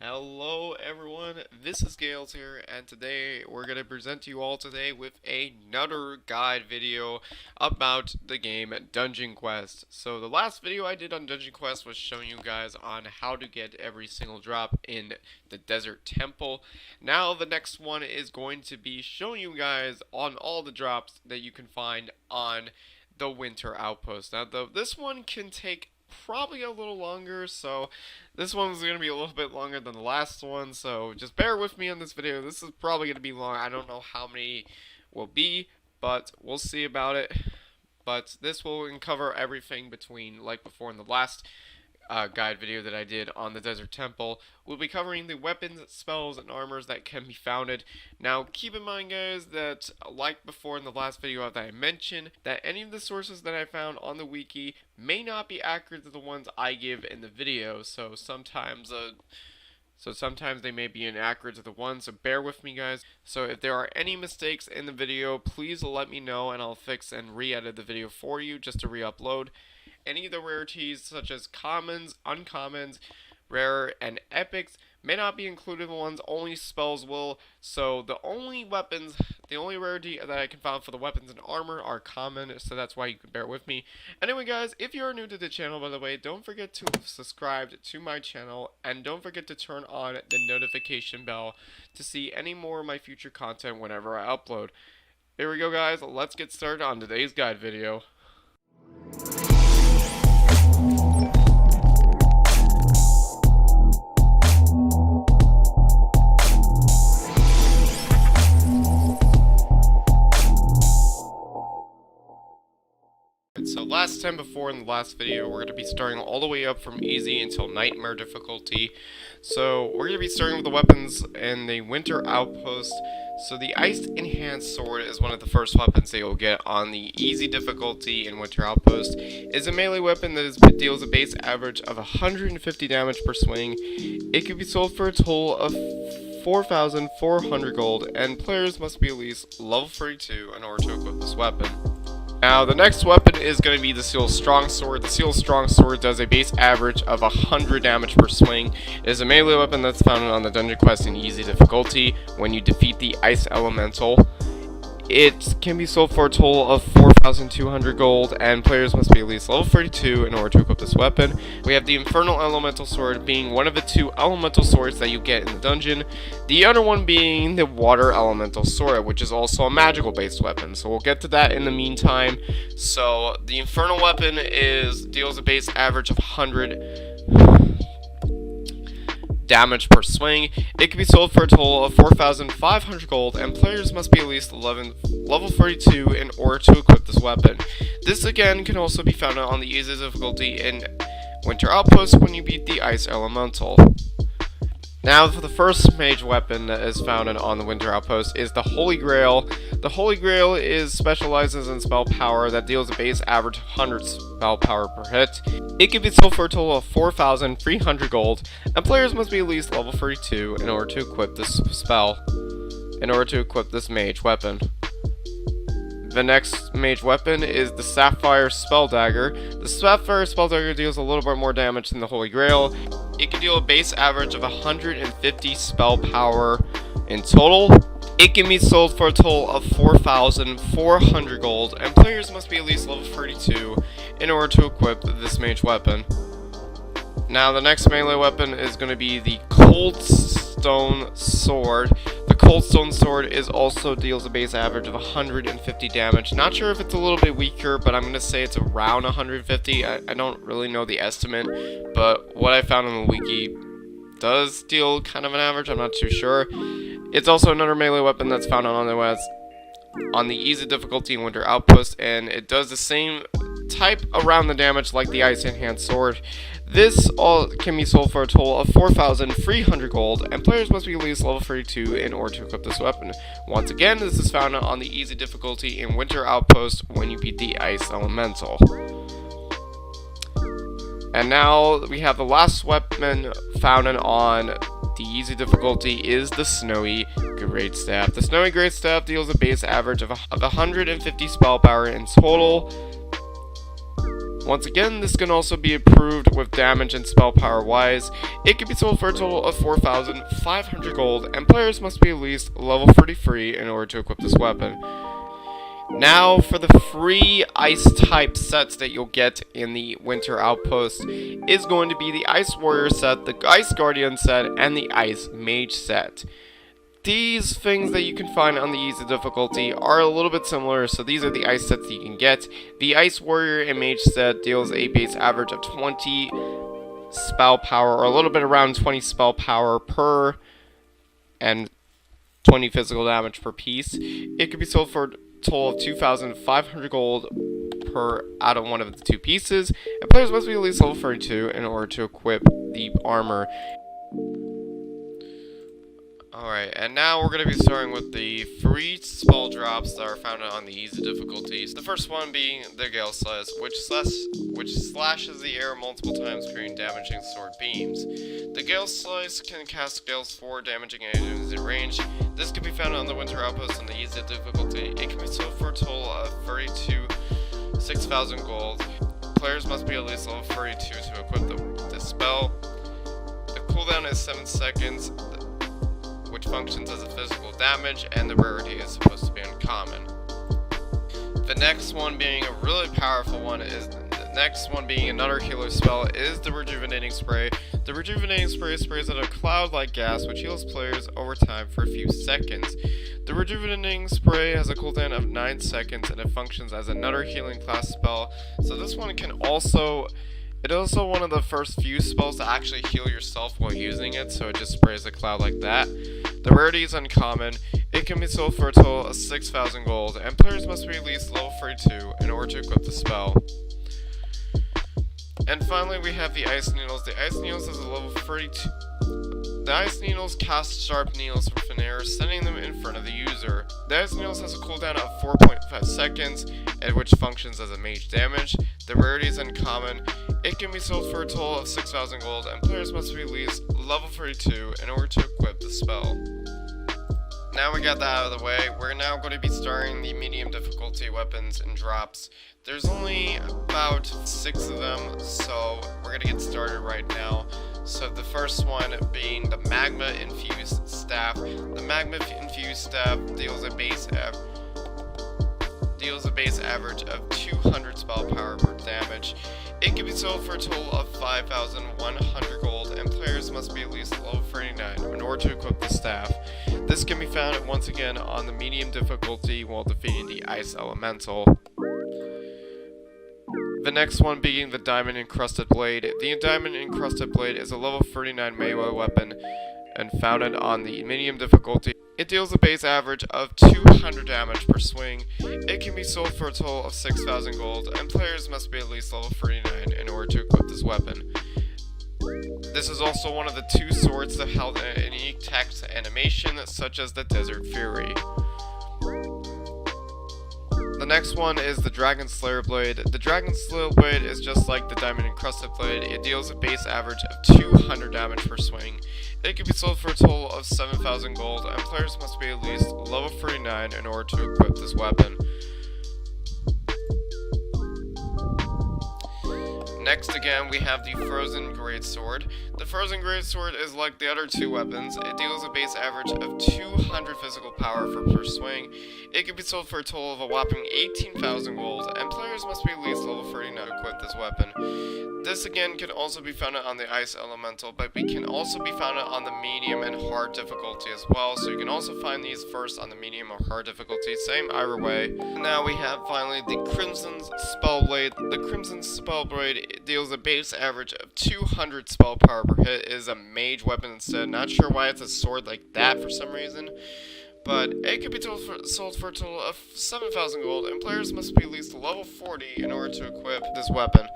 Hello everyone, this is Gales here, and today we're going to present to you all today with another guide video about the game Dungeon Quest. So the last video I did on Dungeon Quest was showing you guys on how to get every single drop in the Desert Temple. Now the next one is going to be showing you guys on all the drops that you can find on the Winter Outpost. Now this one can take probably a little longer, so this one's going to be a little bit longer than the last one, so just bear with me on this video. This is probably going to be long. I don't know how many will be, but we'll see about it. But this will cover everything between like before in the last guide video that I did on the Desert Temple. We'll be covering the weapons, spells, and armors that can be founded. Now, keep in mind, guys, that like before in the last video that I mentioned, that any of the sources that I found on the wiki may not be accurate to the ones I give in the video. So sometimes they may be inaccurate to the ones, so bear with me, guys. So if there are any mistakes in the video, please let me know and I'll fix and re-edit the video for you just to re-upload. Any of the rarities such as commons, uncommons, rare, and epics may not be included in the ones, only spells will. So the only rarity that I can find for the weapons and armor are common, so that's why you can bear with me. Anyway, guys, if you're new to the channel, by the way, don't forget to subscribe to my channel, and don't forget to turn on the notification bell to see any more of my future content whenever I upload. Here we go, guys, let's get started on today's guide video. So last time before in the last video, we're going to be starting all the way up from easy until nightmare difficulty. So we're going to be starting with the weapons in the Winter Outpost. So the Ice Enhanced Sword is one of the first weapons that you'll get on the easy difficulty in Winter Outpost. It's a melee weapon that deals a base average of 150 damage per swing. It can be sold for a total of 4,400 gold, and players must be at least level 32 in order to equip this weapon. Now, the next weapon is going to be the Seal Strong Sword. The Seal Strong Sword does a base average of 100 damage per swing. It is a melee weapon that's found on the Dungeon Quest in easy difficulty when you defeat the Ice Elemental. It can be sold for a total of 4,200 gold, and players must be at least level 32 in order to equip this weapon. We have the Infernal Elemental Sword being one of the two elemental swords that you get in the dungeon, the other one being the Water Elemental Sword, which is also a magical based weapon, so we'll get to that in the meantime. So the Infernal weapon deals a base average of 100 damage per swing. It can be sold for a total of 4,500 gold, and players must be at least level 32 in order to equip this weapon. This again can also be found on the easy difficulty in Winter Outpost when you beat the Ice Elemental. Now for the first mage weapon that is found on the Winter Outpost is the Holy Grail. The Holy Grail specializes in spell power that deals a base average of 100 spell power per hit. It can be sold for a total of 4,300 gold, and players must be at least level 32 in order to equip this mage weapon. The next mage weapon is the Sapphire Spell Dagger. The Sapphire Spell Dagger deals a little bit more damage than the Holy Grail. It can deal a base average of 150 spell power in total. It can be sold for a total of 4,400 gold, and players must be at least level 32 in order to equip this mage weapon. Now the next melee weapon is going to be the Coldstone Sword. The Coldstone Sword also deals a base average of 150 damage. Not sure if it's a little bit weaker, but I'm going to say it's around 150. I don't really know the estimate, but what I found on the wiki does deal kind of an average. I'm not too sure. It's also another melee weapon that's found on the easy difficulty in Winter Outpost, and it does the same type around the damage like the Ice Enhanced Sword. This all can be sold for a total of 4,300 gold, and players must be at least level 32 in order to equip this weapon. Once again, this is found on the easy difficulty in Winter Outpost when you beat the Ice Elemental. And now we have the last weapon found on the easy difficulty is the Snowy Greatstaff. The Snowy Greatstaff deals a base average of 150 spell power in total. Once again, this can also be improved with damage and spell power wise. It can be sold for a total of 4,500 gold, and players must be at least level 33 in order to equip this weapon. Now for the free ice type sets that you'll get in the Winter Outpost is going to be the Ice Warrior set, the Ice Guardian set, and the Ice Mage set. These things that you can find on the easy difficulty are a little bit similar, so these are the ice sets that you can get. The Ice Warrior and Mage set deals a base average of 20 spell power, or a little bit around 20 spell power per, and 20 physical damage per piece. It can be sold for a total of 2,500 gold per out of one of the two pieces, and players must be at least level 32 in order to equip the armor. Alright, and now we're going to be starting with the free spell drops that are found on the easy difficulties. The first one being the Gale Slice, which slashes the air multiple times, creating damaging sword beams. The Gale Slice can cast gales for damaging items in range. This can be found on the Winter Outpost on the easy difficulty. It can be sold for a total of 6,000 gold. Players must be at least level 32 to equip the spell. The cooldown is 7 seconds. Which functions as a physical damage, and the rarity is supposed to be uncommon. The next one being a really powerful one another healer spell is the Rejuvenating Spray. The Rejuvenating Spray sprays out a cloud-like gas which heals players over time for a few seconds. The Rejuvenating Spray has a cooldown of 9 seconds and it functions as another healing class spell. So this one can also... It is also one of the first few spells to actually heal yourself while using it, so it just sprays a cloud like that. The rarity is uncommon. It can be sold for a total of 6,000 gold, and players must be at least level 32 in order to equip the spell. And finally, we have the Ice Needles. The Ice Needles is a level 32. The Ice Needles cast sharp needles from thin air, sending them in front of the user. The Ice Needles has a cooldown of 4.5 seconds, which functions as a mage damage. The rarity is uncommon. It can be sold for a total of 6,000 gold, and players must be at least level 32 in order to equip the spell. Now we got that out of the way, we're now going to be starting the medium difficulty weapons and drops. There's only about 6 of them, so we're going to get started right now. So the first one being the Magma Infused Staff. The Magma Infused Staff deals a base average of 200 spell power per damage. It can be sold for a total of 5,100 gold, and players must be at least level 39 in order to equip the staff. This can be found once again on the medium difficulty while defeating the Ice Elemental. The next one being the Diamond Encrusted Blade. The Diamond Encrusted Blade is a level 39 melee weapon and founded on the medium difficulty. It deals a base average of 200 damage per swing. It can be sold for a total of 6,000 gold, and players must be at least level 39 in order to equip this weapon. This is also one of the 2 swords that held a unique text animation, such as the Desert Fury. The next one is the Dragon Slayer Blade. The Dragon Slayer Blade is just like the Diamond Encrusted Blade. It deals a base average of 200 damage per swing. It can be sold for a total of 7,000 gold, and players must be at least level 39 in order to equip this weapon. Next again, we have the Frozen Greatsword. The Frozen Greatsword is like the other 2 weapons. It deals a base average of 200 physical power per swing. It can be sold for a total of a whopping 18,000 gold, and players must be at least level 39 to equip this weapon. This again can also be found on the Ice Elemental, but we can also be found on the medium and hard difficulty as well, so you can also find these first on the medium or hard difficulty, same either way. Now we have finally the Crimson Spellblade. The Crimson Spellblade deals a base average of 200 spell power per hit. It is a mage weapon instead. Not sure why it's a sword like that for some reason, but it could be sold for a total of 7,000 gold, and players must be at least level 40 in order to equip this weapon.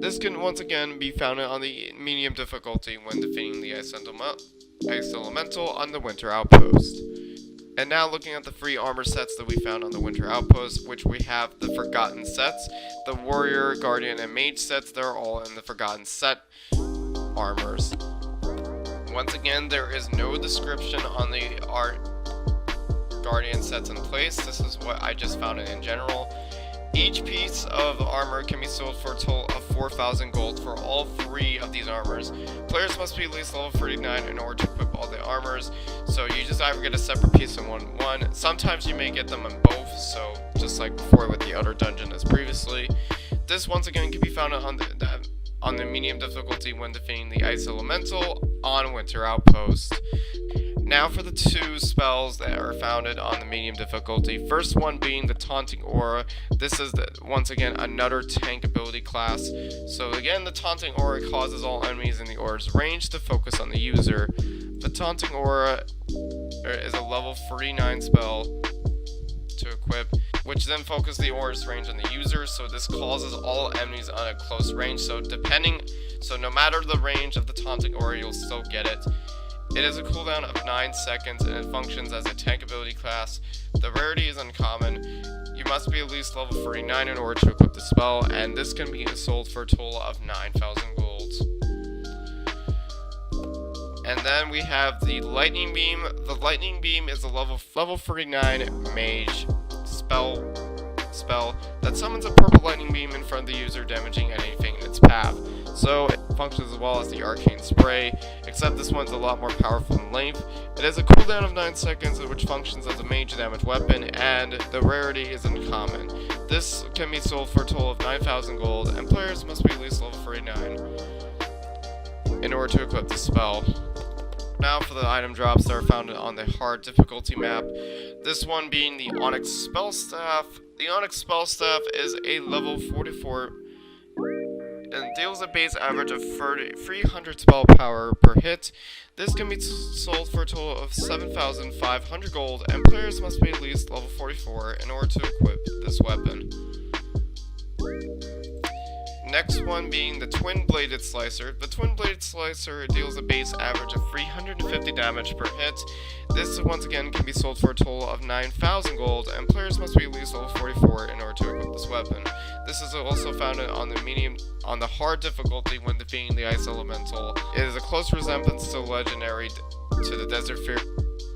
This can once again be found on the medium difficulty when defeating the Ice Elemental on the Winter Outpost. And now looking at the free armor sets that we found on the Winter Outpost, which we have the Forgotten sets, the Warrior, Guardian, and Mage sets. They're all in the Forgotten set armors. Once again, there is no description on the art Guardian sets in place. This is what I just found it in general. Each piece of armor can be sold for a total of 4,000 gold for all 3 of these armors. Players must be at least level 39 in order to equip all the armors, so you just either get a separate piece in one. Sometimes you may get them in both, so just like before with the outer dungeon as previously. This once again can be found on the medium difficulty when defeating the Ice Elemental on Winter Outpost. Now for the 2 spells that are founded on the medium difficulty. First one being the Taunting Aura. This is once again another tank ability class. So again, the Taunting Aura causes all enemies in the aura's range to focus on the user. The Taunting Aura is a level 49 spell to equip, which then focuses the aura's range on the user. So this causes all enemies on a close range. So no matter the range of the Taunting Aura, you'll still get it. It has a cooldown of 9 seconds and it functions as a tank ability class. The rarity is uncommon. You must be at least level 49 in order to equip the spell, and this can be sold for a total of 9,000 gold. And then we have the Lightning Beam. The Lightning Beam is a level 49 mage spell that summons a purple lightning beam in front of the user, damaging anything in its path. So it functions as well as the Arcane Spray, except this one's a lot more powerful in length. It has a cooldown of 9 seconds, which functions as a mage damage weapon, and the rarity is uncommon. This can be sold for a total of 9,000 gold, and players must be at least level 49 in order to equip the spell. Now for the item drops that are found on the hard difficulty map. This one being the ONYX Spell Staff. The ONYX Spell Staff is a level 44 and deals a base average of 300 spell power per hit. This can be sold for a total of 7,500 gold, and players must be at least level 44 in order to equip this weapon. Next one being the Twin-Bladed Slicer. The Twin-Bladed Slicer deals a base average of 350 damage per hit. This once again can be sold for a total of 9,000 gold, and players must be at least level 44 in order to equip this weapon. This is also found on the hard difficulty when defeating the Ice Elemental. It is a close resemblance to legendary to the Desert Fear.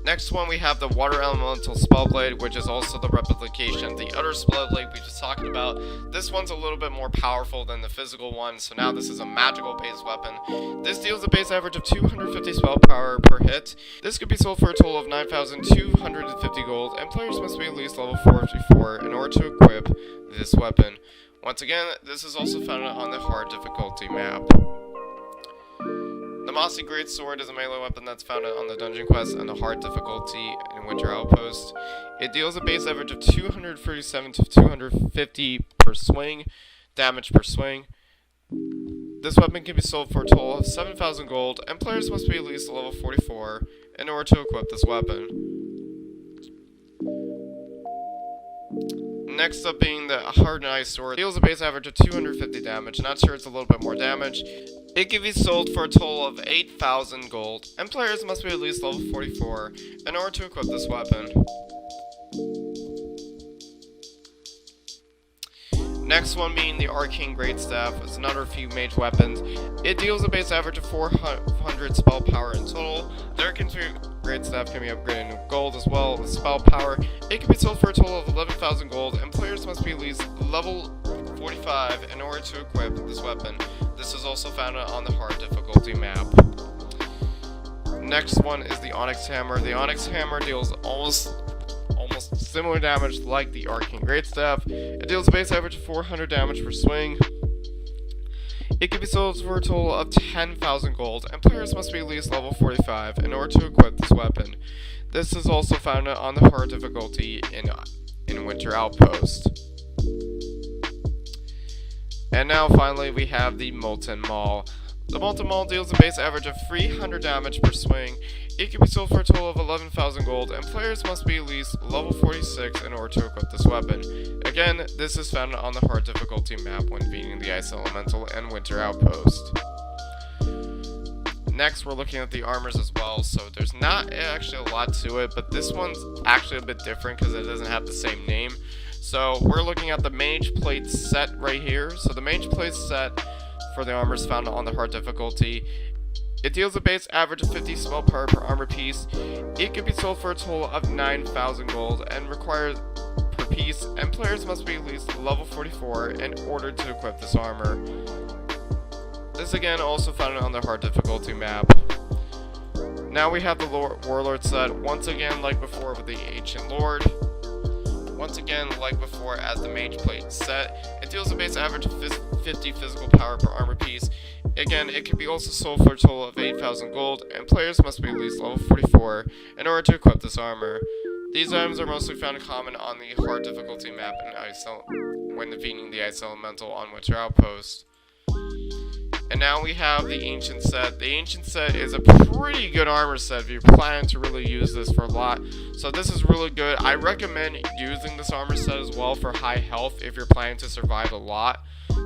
Next one, we have the Water Elemental Spellblade, which is also the replication of the other Spellblade we just talked about. This one's a little bit more powerful than the physical one, so now this is a magical base weapon. This deals a base average of 250 spell power per hit. This could be sold for a total of 9,250 gold, and players must be at least level 44 in order to equip this weapon. Once again, this is also found on the hard difficulty map. The Mossy Greatsword is a melee weapon that's found on the Dungeon Quest and the hard difficulty in Winter Outpost. It deals a base average of 237 to 250 per swing, damage per swing. This weapon can be sold for a total of 7,000 gold, and players must be at least level 44 in order to equip this weapon. Next up being the Hardened Ice Sword. It deals a base average of 250 damage. Not sure it's a little bit more damage. It can be sold for a total of 8,000 gold, and players must be at least level 44 in order to equip this weapon. Next one being the Arcane Greatstaff. It's another few mage weapons. It deals a base average of 400 spell power in total. The Arcane Greatstaff can be upgraded in gold as well with spell power. It can be sold for a total of 11,000 gold, and players must be at least level 45 in order to equip this weapon. This is also found on the hard difficulty map. Next one is the ONYX Hammer. The ONYX Hammer deals almost similar damage like the Arcane Greatstaff. It deals a base average of 400 damage per swing. It can be sold for a total of 10,000 gold, and players must be at least level 45 in order to equip this weapon. This is also found on the hard difficulty in Winter Outpost. And now finally we have the Molten Maul. The Molten Maul deals a base average of 300 damage per swing. It can be sold for a total of 11,000 gold, and players must be at least level 46 in order to equip this weapon. Again, this is found on the hard difficulty map when beating the Ice Elemental and Winter Outpost. Next, we're looking at the armors as well, so there's not actually a lot to it, but this one's actually a bit different because it doesn't have the same name. So we're looking at the Mage Plate set right here. So the Mage Plate set for the armors found on the hard difficulty. It deals a base average of 50 spell power per armor piece. It can be sold for a total of 9,000 gold and requires piece, and players must be at least level 44 in order to equip this armor. This again also found on the hard difficulty map. Now we have the Warlord set, once again like before with the Ancient Lord. Once again like before as the Mage Plate set. It deals a base average of 50 physical power per armor piece. Again, it can be also sold for a total of 8,000 gold, and players must be at least level 44 in order to equip this armor. These items are mostly found common on the hard difficulty map when defeating the Ice Elemental on Winter Outpost. And now we have the Ancient set. The Ancient set is a pretty good armor set if you're planning to really use this for a lot. So this is really good. I recommend using this armor set as well for high health if you're planning to survive a lot.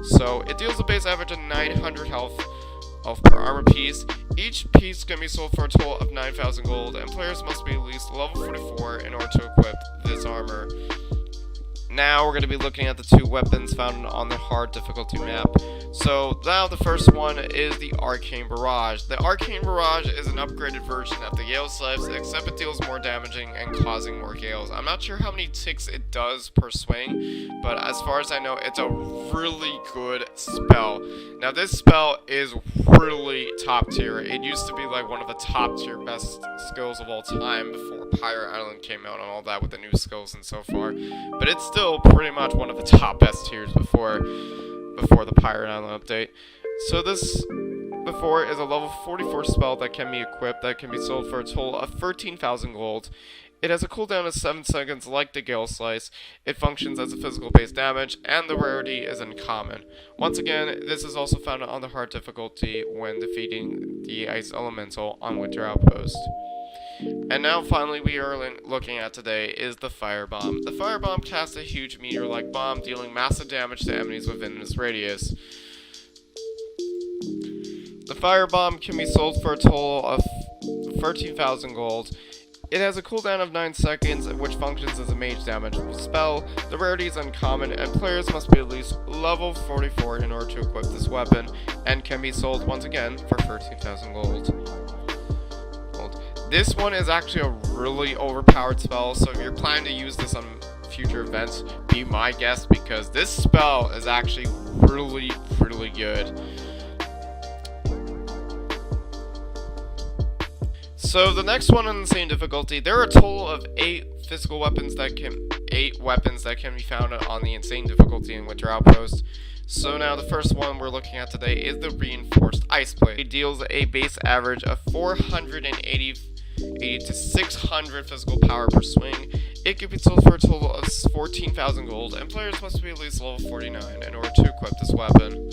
So it deals a base average of 900 health per armor piece. Each piece can be sold for a total of 9,000 gold, and players must be at least level 44 in order to equip this armor. Now we're going to be looking at the two weapons found on the hard difficulty map. So now the first one is the Arcane Barrage. The Arcane Barrage is an upgraded version of the Gale Slice, except it deals more damaging and causing more gales. I'm not sure how many ticks it does per swing, but as far as I know, it's a really good spell. Now this spell is really top tier. It used to be like one of the top tier best skills of all time before Pirate Island came out and all that with the new skills and so far. But it's still pretty much one of the top best tiers before the Pirate Island update. So this before is a level 44 spell that can be equipped that can be sold for a total of 13,000 gold. It has a cooldown of 7 seconds like the Gale Slice. It functions as a physical base damage, and the rarity is uncommon. Once again, this is also found on the hard difficulty when defeating the Ice Elemental on Winter Outpost. And now finally we are looking at today is the Firebomb. The Firebomb casts a huge meteor-like bomb, dealing massive damage to enemies within its radius. The Firebomb can be sold for a total of 13,000 gold. It has a cooldown of 9 seconds, which functions as a mage damage spell. The rarity is uncommon, and players must be at least level 44 in order to equip this weapon, and can be sold once again for 13,000 gold. This one is actually a really overpowered spell, so if you're planning to use this on future events, be my guest, because this spell is actually really good. So the next one on the same difficulty, there are a total of 8 weapons that can be found on the insane difficulty in Winter Outpost. So now the first one we're looking at today is the Reinforced Ice Plate. It deals a base average of 480 to 600 physical power per swing. It can be sold for a total of 14,000 gold, and players must be at least level 49 in order to equip this weapon.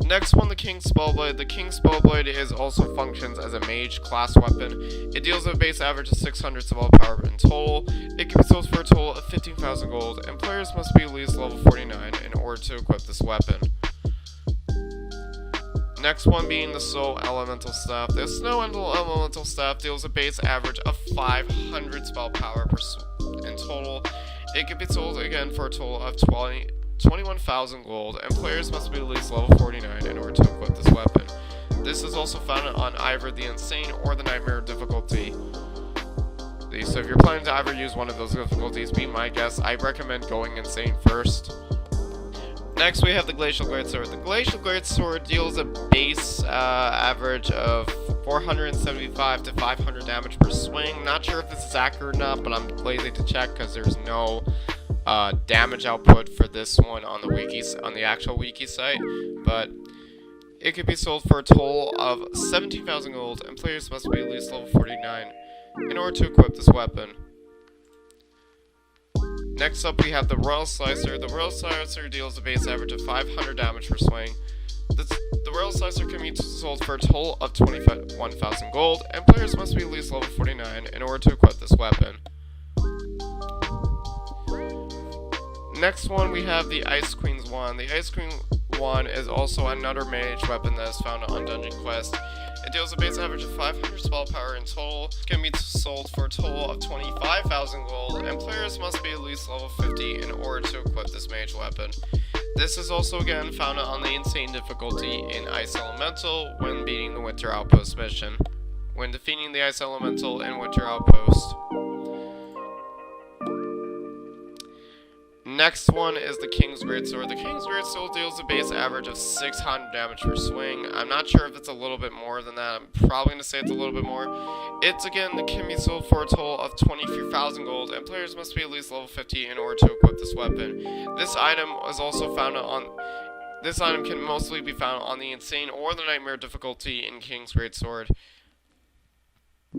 Next one, the King's Spellblade. The King's Spellblade is also functions as a mage class weapon. It deals a base average of 600 spell power in total. It can be sold for a total of 15,000 gold, and players must be at least level 49 in order to equip this weapon. Next one being the Soul Elemental Staff. The Snow Elemental Staff deals a base average of 500 spell power in total. It can be sold again for a total of 21,000 gold, and players must be at least level 49 in order to equip this weapon. This is also found on either the Insane or the Nightmare difficulty. So if you're planning to ever use one of those difficulties, be my guest. I recommend going Insane first. Next, we have the Glacial Greatsword. The Glacial Greatsword deals a base average of 475 to 500 damage per swing. Not sure if this is accurate or not, but I'm lazy to check because there's no damage output for this one on the actual wiki site. But it could be sold for a total of 17,000 gold, and players must be at least level 49 in order to equip this weapon. Next up, we have the Royal Slicer. The Royal Slicer deals a base average of 500 damage per swing. The Royal Slicer can be sold for a total of 21,000 gold, and players must be at least level 49 in order to equip this weapon. Next one, we have the Ice Queen's Wand. The Ice Queen Wand is also another mage weapon that is found on Dungeon Quest. It deals a base average of 500 spell power in total. It can be sold for a total of 25,000 gold, and players must be at least level 50 in order to equip this mage weapon. This is also again found on the Insane difficulty in Ice Elemental when beating the Winter Outpost mission. When defeating the Ice Elemental in Winter Outpost. Next one is the King's Greatsword. The King's Greatsword deals a base average of 600 damage per swing. I'm not sure if it's a little bit more than that. I'm probably going to say it's a little bit more. It can be sold for a total of 23,000 gold, and players must be at least level 50 in order to equip this weapon. This item is also found on... This item can mostly be found on the Insane or the Nightmare difficulty in King's Greatsword.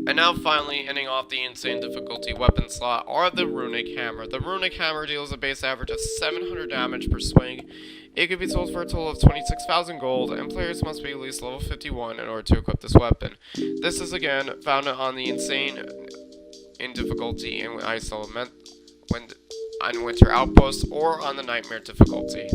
And now finally, ending off the Insane difficulty weapon slot are the Runic Hammer. The Runic Hammer deals a base average of 700 damage per swing. It can be sold for a total of 26,000 gold, and players must be at least level 51 in order to equip this weapon. This is again found on the Insane in difficulty in Ice Element, on Winter Outpost, or on the Nightmare difficulty.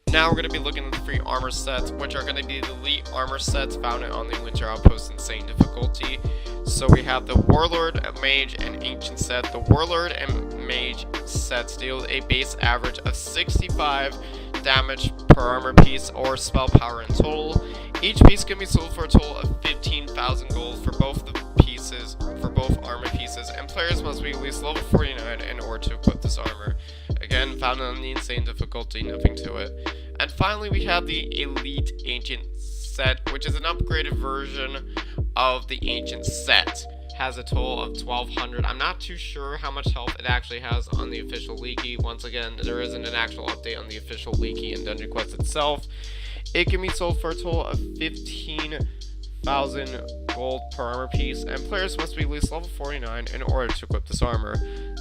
Now we're going to be looking at the free armor sets, which are going to be the elite armor sets found on the Winter Outpost Insane difficulty. So we have the Warlord, Mage, and Ancient set. The Warlord and Mage sets deal a base average of 65 damage per armor piece or spell power in total. Each piece can be sold for a total of 15,000 gold for both the pieces, for both armor pieces, and players must be at least level 49 in order to equip this armor. Again, found on the Insane difficulty, nothing to it. And finally, we have the Elite Ancient set, which is an upgraded version of the Ancient set. Has a total of 1,200. I'm not too sure how much health it actually has on the official leaky. Once again, there isn't an actual update on the official leaky in Dungeon Quest itself. It can be sold for a total of 15,000 gold per armor piece, and players must be at least level 49 in order to equip this armor.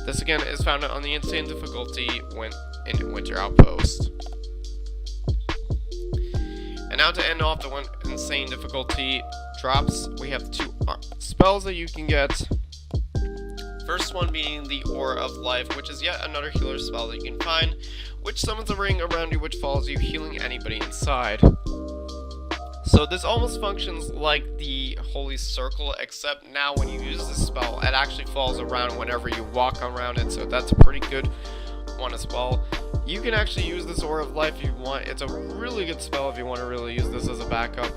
This again is found on the Insane difficulty in Winter Outpost. And now to end off the Insane difficulty drops, we have two spells that you can get. First one being the Aura of Life, which is yet another healer spell that you can find, which summons a ring around you which follows you, healing anybody inside. So this almost functions like the Holy Circle, except now when you use this spell, it actually falls around whenever you walk around it, so that's a pretty good one as well. You can actually use this Aura of Life if you want. It's a really good spell if you want to really use this as a backup.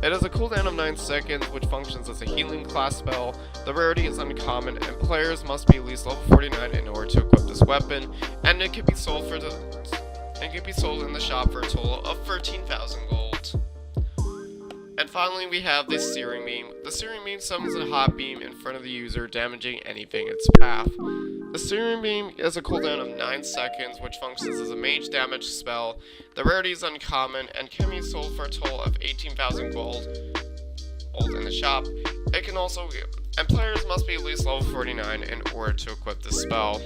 It has a cooldown of 9 seconds, which functions as a healing class spell. The rarity is uncommon, and players must be at least level 49 in order to equip this weapon, and it can be sold in the shop for a total of 13,000 gold. And finally, we have this Searing Beam. The Searing Beam summons a hot beam in front of the user, damaging anything in its path. The Searing Beam has a cooldown of 9 seconds, which functions as a mage damage spell. The rarity is uncommon and can be sold for a total of 18,000 gold in the shop. It can also, and players must be at least level 49 in order to equip this spell.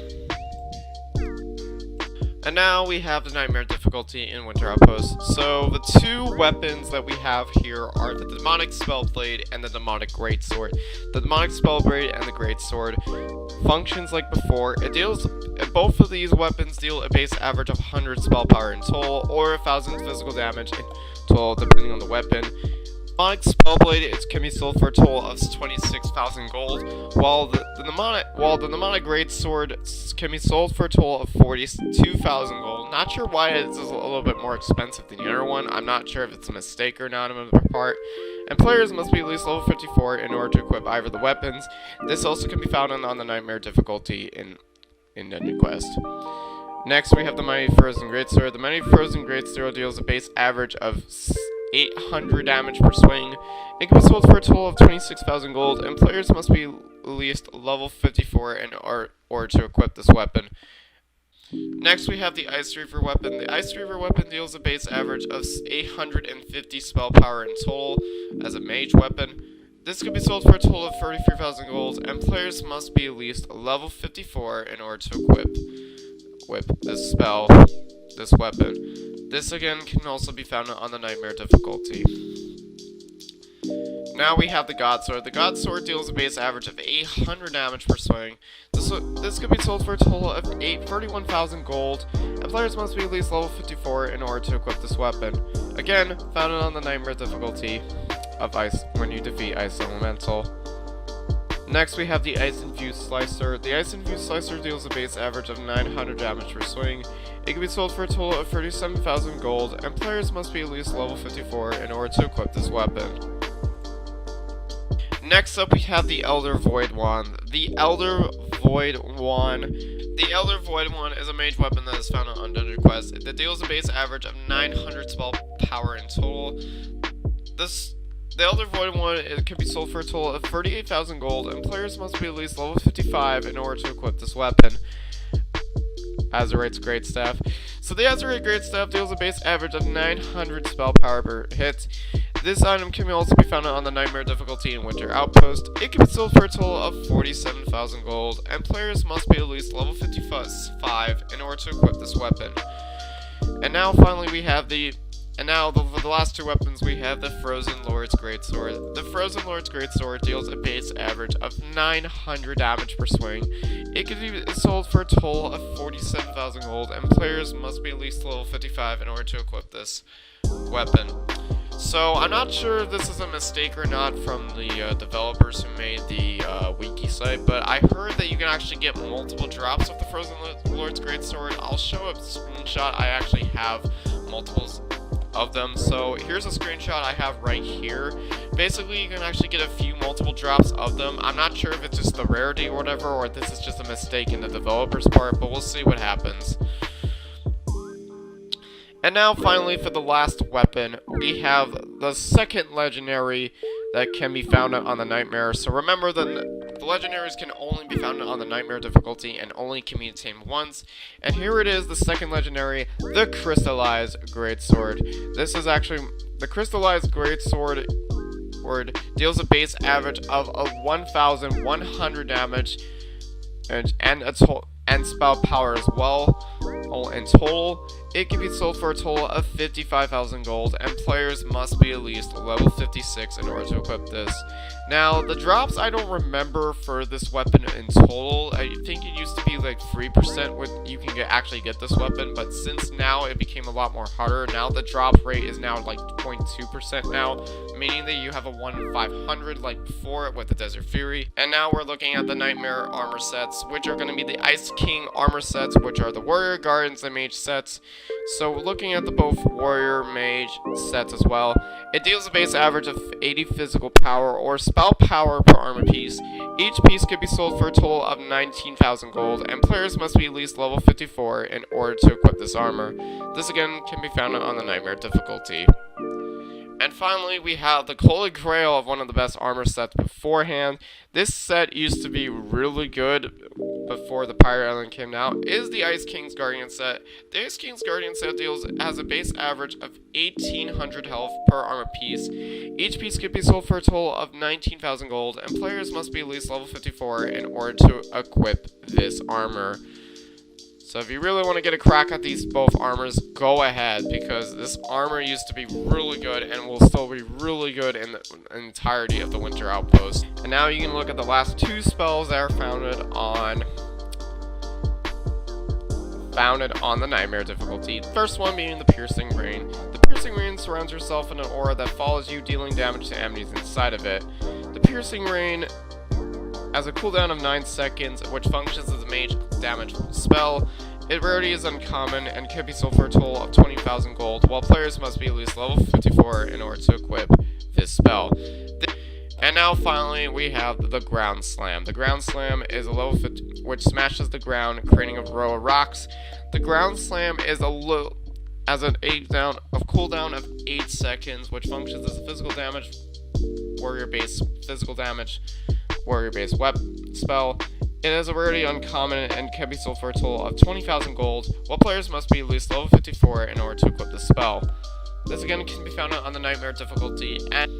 And now we have the Nightmare difficulty in Winter Outpost. So the two weapons that we have here are the Demonic Spellblade and the Demonic Greatsword. The Demonic Spellblade and the Greatsword functions like before. Both of these weapons deal a base average of 100 spell power in total, or 1,000 physical damage in total, depending on the weapon. Demonic Spellblade can be sold for a total of 26,000 gold, while the Demonic Greatsword can be sold for a total of 42,000 gold. Not sure why it's a little bit more expensive than the other one. I'm not sure if it's a mistake or not on their part. And players must be at least level 54 in order to equip either of the weapons. This also can be found on the Nightmare difficulty in Dungeon Quest. Next, we have the Mighty Frozen Greatsword. The Mighty Frozen Greatsword deals a base average of 800 damage per swing. It can be sold for a total of 26,000 gold, and players must be at least level 54 in order to equip this weapon. Next, we have the Ice Reaver weapon. The Ice Reaver weapon deals a base average of 850 spell power in total as a mage weapon. This can be sold for a total of 33,000 gold, and players must be at least level 54 in order to equip this weapon. This again can also be found on the Nightmare difficulty. Now we have the God Sword. The God Sword deals a base average of 800 damage per swing. This can be sold for a total of 31,000 gold, and players must be at least level 54 in order to equip this weapon. Again, found on the Nightmare difficulty of Ice when you defeat Ice Elemental. Next, we have the Ice Infused Slicer. The Ice Infused Slicer deals a base average of 900 damage per swing. It can be sold for a total of 37,000 gold, and players must be at least level 54 in order to equip this weapon. Next up, we have the Elder Void Wand. The Elder Void Wand is a mage weapon that is found on Dungeon Quest. It deals a base average of 900 spell power in total. The Elder Void Wand, it can be sold for a total of 38,000 gold, and players must be at least level 55 in order to equip this weapon. Azerite's GREATSTAFF. So the Azerite GREATSTAFF deals a base average of 900 spell power per hit. This item can also be found on the Nightmare difficulty in Winter Outpost. It can be sold for a total of 47,000 gold, and players must be at least level 55 in order to equip this weapon. And now finally we have for the last two weapons, we have the Frozen Lord's Greatsword. The Frozen Lord's Greatsword deals a base average of 900 damage per swing. It can be sold for a total of 47,000 gold, and players must be at least level 55 in order to equip this weapon. So I'm not sure if this is a mistake or not from the developers who made the wiki site, but I heard that you can actually get multiple drops of the Frozen Lord's Greatsword. I'll show a screenshot. I actually have multiples of them, so here's a screenshot I have right here. Basically, you can actually get a few multiple drops of them. I'm not sure if it's just the rarity or whatever, or if this is just a mistake in the developer's part, but we'll see what happens. And now finally, for the last weapon, we have the second legendary that can be found on the Nightmare. So remember, the legendaries can only be found on the Nightmare difficulty and only can be tamed once. And here it is, the second legendary, the Crystallized Greatsword. This is actually, the Crystallized Greatsword deals a base average of 1,100 damage and spell power as well. In total, it can be sold for a total of 55,000 gold, and players must be at least level 56 in order to equip this. Now, the drops I don't remember for this weapon in total. I think it used to be like 3% what you can actually get this weapon, but since now it became a lot more harder, now the drop rate is now like 0.2% now, meaning that you have a 1 in 500 like before with the Desert Fury. And now we're looking at the Nightmare armor sets, which are going to be the Ice King armor sets, which are the Warrior, Guardians, and Mage sets. So looking at the both Warrior, Mage sets as well, it deals a base average of 80 physical power or spell power per armor piece. Each piece can be sold for a total of 19,000 gold, and players must be at least level 54 in order to equip this armor. This again can be found on the Nightmare difficulty. And finally, we have the Holy Grail of one of the best armor sets beforehand. This set used to be really good before the Pirate Island came out, is the Ice King's Guardian set. The Ice King's Guardian set has a base average of 1,800 health per armor piece. Each piece can be sold for a total of 19,000 gold, and players must be at least level 54 in order to equip this armor. So if you really want to get a crack at these both armors, go ahead, because this armor used to be really good and will still be really good in the entirety of the Winter Outpost. And now you can look at the last two spells that are founded on the Nightmare difficulty. The first one being the Piercing Rain. The Piercing Rain surrounds yourself in an aura that follows you, dealing damage to enemies inside of it. The Piercing Rain has a cooldown of 9 seconds, which functions as a mage damage spell. Its rarity is uncommon and can be sold for a total of 20,000 gold, while players must be at least level 54 in order to equip this spell. And now finally we have the Ground Slam. The Ground Slam is a level 50, which smashes the ground, creating a row of rocks. The Ground Slam is has an cooldown of 8 seconds, which functions as a physical damage, warrior-based weapon spell. It has a rarity uncommon and can be sold for a total of 20,000 gold, while players must be at least level 54 in order to equip the spell. This again can be found on the Nightmare difficulty. And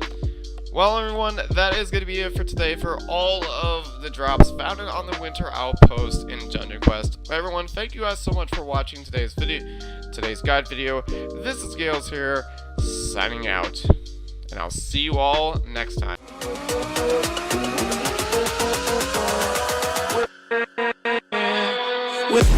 well, everyone, that is going to be it for today for all of the drops found on the Winter Outpost in Dungeon Quest. Everyone, thank you guys so much for watching today's guide video. This is Gales here, signing out, and I'll see you all next time. With